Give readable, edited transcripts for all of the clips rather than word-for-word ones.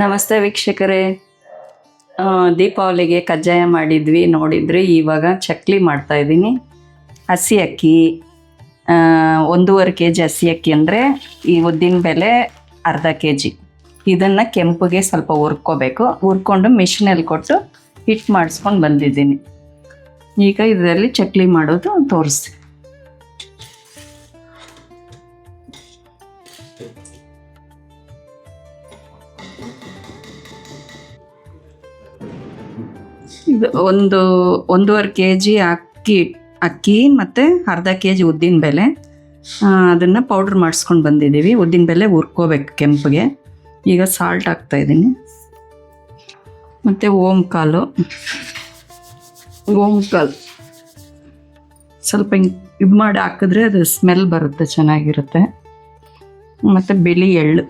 ನಮಸ್ತೆ ವೀಕ್ಷಕರೇ. ದೀಪಾವಳಿಗೆ ಕಜ್ಜಾಯ ಮಾಡಿದ್ವಿ ನೋಡಿದ್ರಿ. ಇವಾಗ ಚಕ್ಲಿ ಮಾಡ್ತಾ ಇದ್ದೀನಿ. ಹಸಿ ಅಕ್ಕಿ 1.5 kg ಹಸಿ ಅಕ್ಕಿ ಅಂದರೆ ಈ ಉದ್ದಿನ ಬೇಳೆ ಅರ್ಧ kg. ಇದನ್ನು ಕೆಂಪುಗೆ ಸ್ವಲ್ಪ ಹುರ್ಕೋಬೇಕು. ಹುರ್ಕೊಂಡು ಮಿಷಿನಲ್ಲಿ ಕೊಟ್ಟು ಹಿಟ್ಟು ಮಾಡಿಸ್ಕೊಂಡು ಬಂದಿದ್ದೀನಿ. ಈಗ ಇದರಲ್ಲಿ ಚಕ್ಲಿ ಮಾಡೋದು ತೋರಿಸ್ತೀನಿ. ಇದು 1.5 kg ಅಕ್ಕಿ ಮತ್ತು ಅರ್ಧ kg ಉದ್ದಿನ ಬೇಳೆ, ಅದನ್ನು ಪೌಡ್ರ್ ಮಾಡಿಸ್ಕೊಂಡು ಬಂದಿದ್ದೀವಿ. ಉದ್ದಿನ ಬೇಳೆ ಹುರ್ಕೋಬೇಕು ಕೆಂಪಿಗೆ. ಈಗ ಸಾಲ್ಟ್ ಹಾಕ್ತಾಯಿದ್ದೀನಿ ಮತ್ತು ಓಂಕಾಲು ಸ್ವಲ್ಪ ಹಿಂಗೆ ಇದು ಮಾಡಿ ಹಾಕಿದ್ರೆ ಅದು ಸ್ಮೆಲ್ ಬರುತ್ತೆ, ಚೆನ್ನಾಗಿರುತ್ತೆ. ಮತ್ತು ಬಿಳಿ ಎಳ್ಳು,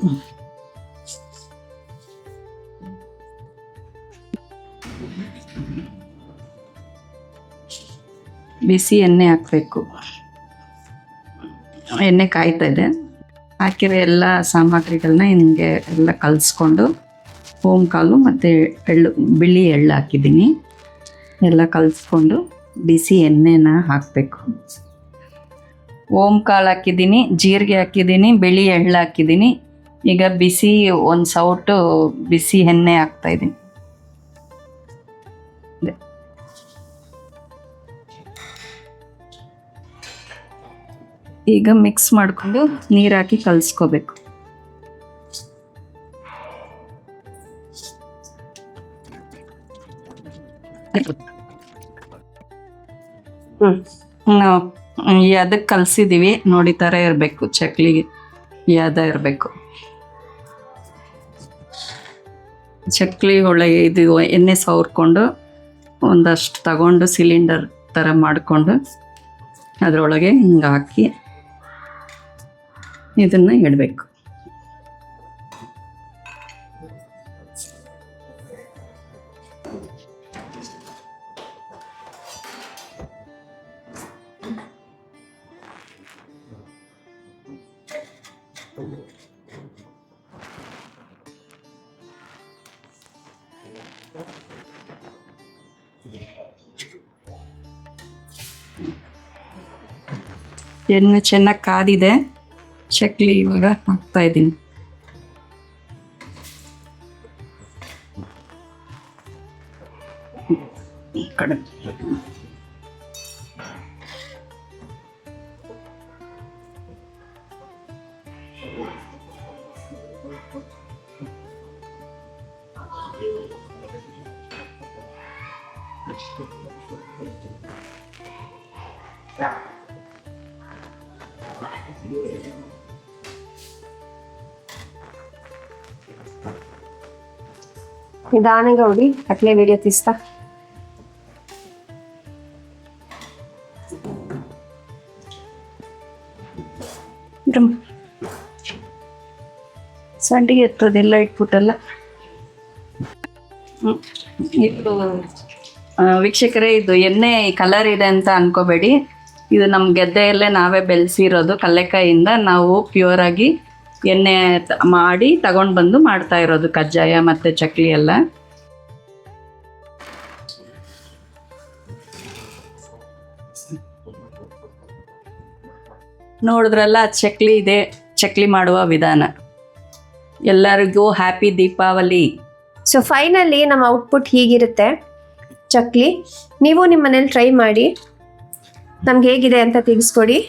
ಬಿಸಿ ಎಣ್ಣೆ ಹಾಕಬೇಕು. ಎಣ್ಣೆ ಕಾಯ್ತಾ ಇದೆ. ಹಾಕಿರೋ ಎಲ್ಲ ಸಾಮಗ್ರಿಗಳನ್ನ ಹಿಂಗೆ ಎಲ್ಲ ಕಲಿಸ್ಕೊಂಡು ಓಂಕಾಲು ಮತ್ತು ಎಳ್ಳು, ಬಿಳಿ ಎಳ್ಳು ಹಾಕಿದ್ದೀನಿ. ಎಲ್ಲ ಕಲಿಸ್ಕೊಂಡು ಬಿಸಿ ಎಣ್ಣೆನ ಹಾಕಬೇಕು. ಓಂಕಾಲು ಹಾಕಿದ್ದೀನಿ, ಜೀರಿಗೆ ಹಾಕಿದ್ದೀನಿ, ಬಿಳಿ ಎಳ್ಳು ಹಾಕಿದ್ದೀನಿ. ಈಗ ಬಿಸಿ ಒಂದು ಸೌಟು ಬಿಸಿ ಎಣ್ಣೆ ಹಾಕ್ತಾಯಿದ್ದೀನಿ. ಈಗ ಮಿಕ್ಸ್ ಮಾಡಿಕೊಂಡು ನೀರು ಹಾಕಿ ಕಲಿಸ್ಕೋಬೇಕು. ನಾವು ಅದಕ್ಕೆ ಕಲಸಿದ್ದೀವಿ ನೋಡಿ, ಥರ ಇರಬೇಕು ಚಕ್ಲಿಗೆ, ಯಾದ ಇರಬೇಕು. ಚಕ್ಲಿ ಒಳಗೆ ಇದು ಎಣ್ಣೆ ಸವರ್ಕೊಂಡು ಒಂದಷ್ಟು ತಗೊಂಡು ಸಿಲಿಂಡರ್ ಥರ ಮಾಡಿಕೊಂಡು ಅದರೊಳಗೆ ಹಿಂಗೆ ಹಾಕಿ ಇದನ್ನು ಇಡಬೇಕು. ಎಣ್ಣೆ ಚೆನ್ನಾಗಿ ಕಾದಿದೆ. ಚಕ್ಲಿ ಇವಾಗ ಹಾಕ್ತಾ ಇದ್ದೀನಿ. ಕಡೆ నిదానంగా ఉడి అట్లే వీడియో తీస్తా. ಸಂಡಿಗೆ ಎತ್ತೋದೆಲ್ಲ ಇಟ್ಬಿಟ್ಟಲ್ಲ. ಇದು ವೀಕ್ಷಕರೇ, ಇದು ಎಣ್ಣೆ ಕಲರ್ ಇದೆ ಅಂತ ಅನ್ಕೋಬೇಡಿ. ಇದು ನಮ್ಮ ಗೆದ್ದೆಯಲ್ಲೇ ನಾವೇ ಬೆಳೆಸಿರೋದು. ಕಲ್ಲೆಕಾಯಿಂದ ನಾವು ಪ್ಯೂರಾಗಿ ಎಣ್ಣೆ ಮಾಡಿ ತಗೊಂಡು ಬಂದು ಮಾಡ್ತಾ ಇರೋದು ಕಜ್ಜಾಯ ಮತ್ತು ಚಕ್ಲಿ ಎಲ್ಲ. ನೋಡಿದ್ರಲ್ಲ, ಚಕ್ಲಿ ಇದೆ ಚಕ್ಲಿ ಮಾಡುವ ವಿಧಾನ. ಎಲ್ಲರಿಗೂ ಹ್ಯಾಪಿ ದೀಪಾವಳಿ. ಸೊ ಫೈನಲಿ ನಮ್ಮ ಔಟ್ಪುಟ್ ಹೀಗಿರುತ್ತೆ ಚಕ್ಲಿ. ನೀವು ನಿಮ್ಮ ಮನೇಲಿ ಟ್ರೈ ಮಾಡಿ, ನಮ್ಗೆ ಹೇಗಿದೆ ಅಂತ ತಿಳಿಸ್ಕೊಡಿ.